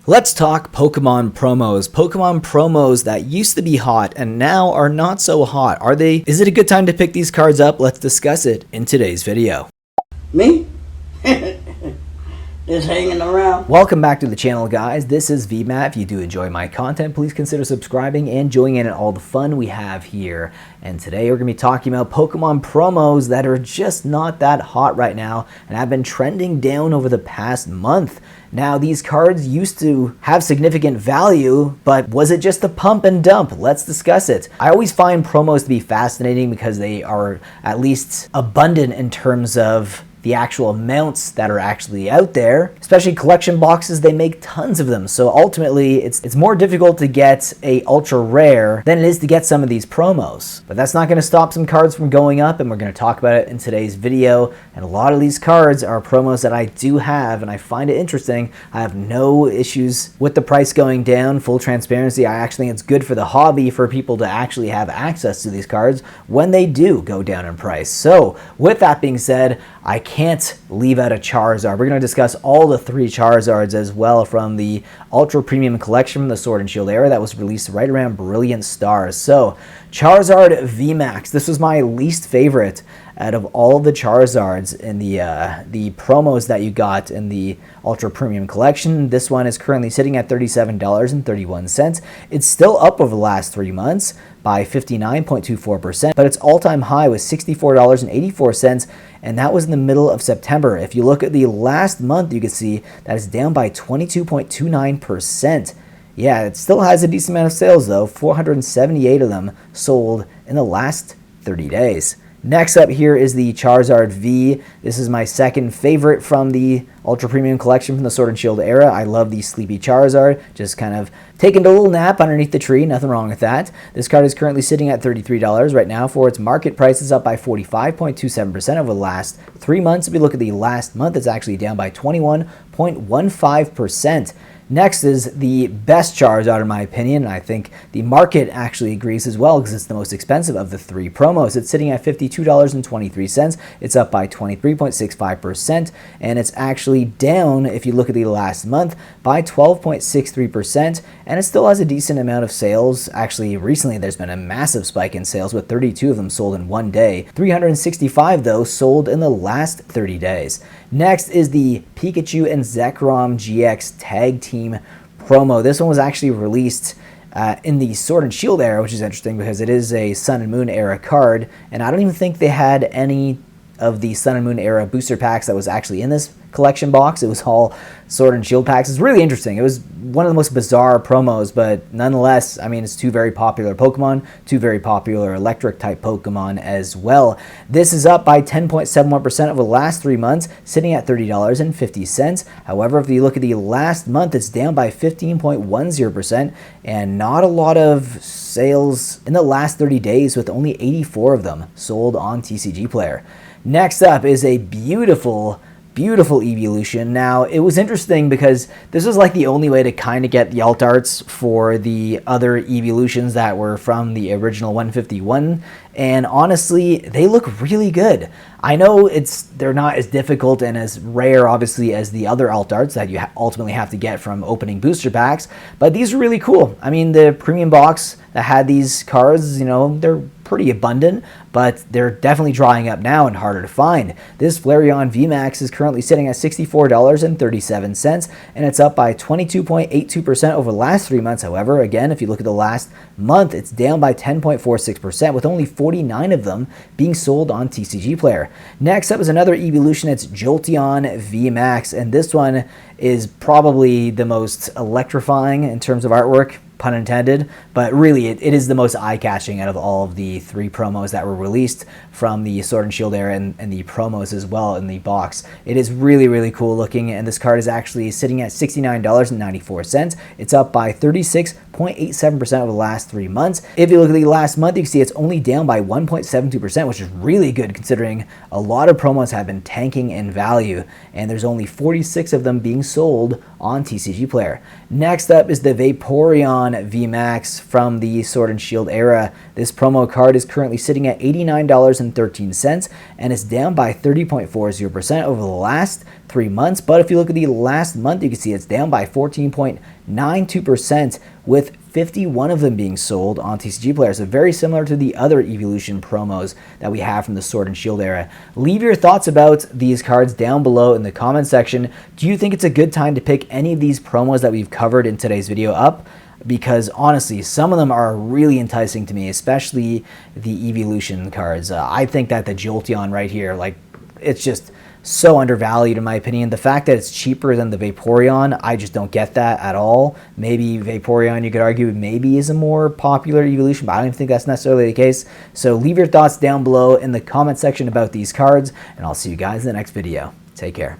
Let's talk Pokemon promos. Pokemon promos that used to be hot and now are not so hot. Are they? Is it a good time to pick these cards up? Let's discuss it in today's video. Me? Just hanging around. Welcome back to the channel, guys. This is VMAT. If you do enjoy my content, please consider subscribing and joining in all the fun we have here. And today we're going to be talking about Pokemon promos that are just not that hot right now and have been trending down over the past month. Now, these cards used to have significant value, but was it just a pump and dump? Let's discuss it. I always find promos to be fascinating because they are at least abundant in terms of the actual amounts that are actually out there. Especially collection boxes, they make tons of them. So ultimately, it's more difficult to get a ultra rare than it is to get some of these promos. But that's not gonna stop some cards from going up, and we're gonna talk about it in today's video. And a lot of these cards are promos that I do have, and I find it interesting. I have no issues with the price going down. Full transparency, I actually think it's good for the hobby for people to actually have access to these cards when they do go down in price. So with that being said, I can't leave out a Charizard. We're going to discuss all the three Charizards as well from the Ultra Premium Collection from the Sword and Shield era that was released right around Brilliant Stars. So, Charizard VMAX. This was my least favorite out of all of the Charizards in the promos that you got in the Ultra Premium Collection. This one is currently sitting at $37.31. It's still up over the last 3 months by 59.24%, but its all-time high was $64.84, and that was in the middle of September. If you look at the last month, you can see that it's down by 22.29%. Yeah, it still has a decent amount of sales though. 478 of them sold in the last 30 days. Next up here is the Charizard V. This is my second favorite from the Ultra Premium Collection from the Sword and Shield era. I love the Sleepy Charizard, just kind of taking a little nap underneath the tree, nothing wrong with that. This card is currently sitting at $33 right now. For its market price, is up by 45.27% over the last 3 months. If you look at the last month, it's actually down by 21.15%. Next is the best Charizard in my opinion, and I think the market actually agrees as well because it's the most expensive of the three promos. It's sitting at $52.23. It's up by 23.65%, and it's actually down, if you look at the last month, by 12.63%, and it still has a decent amount of sales. Actually, recently there's been a massive spike in sales with 32 of them sold in one day. 365, though, sold in the last 30 days. Next is the Pikachu and Zekrom GX Tag Team promo. This one was actually released in the Sword and Shield era, which is interesting because it is a Sun and Moon era card, and I don't even think they had any of the Sun and Moon era booster packs that was actually in this collection box. It was all Sword and Shield packs. It's really interesting. It was one of the most bizarre promos, but nonetheless, I mean, it's two very popular Pokemon, two very popular electric type Pokemon as well. This is up by 10.71% over the last 3 months, sitting at $30.50. However, if you look at the last month, it's down by 15.10%, and not a lot of sales in the last 30 days with only 84 of them sold on TCG Player. Next up is a beautiful evolution. Now, it was interesting because this was like the only way to kind of get the alt arts for the other evolutions that were from the original 151, and honestly, they look really good. I know they're not as difficult and as rare, obviously, as the other alt arts that you ultimately have to get from opening booster packs, but these are really cool. I mean, the premium box that had these cards, you know, they're pretty abundant, but they're definitely drying up now and harder to find. This Flareon VMAX is currently sitting at $64.37, and it's up by 22.82% over the last 3 months. However, again, if you look at the last month, it's down by 10.46%, with only 49 of them being sold on TCG Player. Next up is another evolution. It's Jolteon VMAX, and this one is probably the most electrifying in terms of artwork, pun intended, but really it is the most eye-catching out of all of the three promos that were released from the Sword and Shield era and the promos as well in the box. It is really cool looking, and this card is actually sitting at $69.94. It's up by 36.87% over the last 3 months. If you look at the last month, you can see it's only down by 1.72%, which is really good considering a lot of promos have been tanking in value, and there's only 46 of them being sold on TCG Player. Next up is the Vaporeon VMAX from the Sword and Shield era. This promo card is currently sitting at $89.13, and it's down by 30.40% over the last 3 months. But if you look at the last month, you can see it's down by 14.92%, with 51 of them being sold on TCG Player. So very similar to the other Evolution promos that we have from the Sword and Shield era. Leave your thoughts about these cards down below in the comment section. Do you think it's a good time to pick any of these promos that we've covered in today's video up? Because honestly, some of them are really enticing to me, especially the Evolution cards. I think that the Jolteon right here, like, it's just so undervalued in my opinion. The fact that it's cheaper than the Vaporeon, I just don't get that at all. Maybe Vaporeon, you could argue, maybe is a more popular evolution, but I don't even think that's necessarily the case. So leave your thoughts down below in the comment section about these cards, and I'll see you guys in the next video. Take care.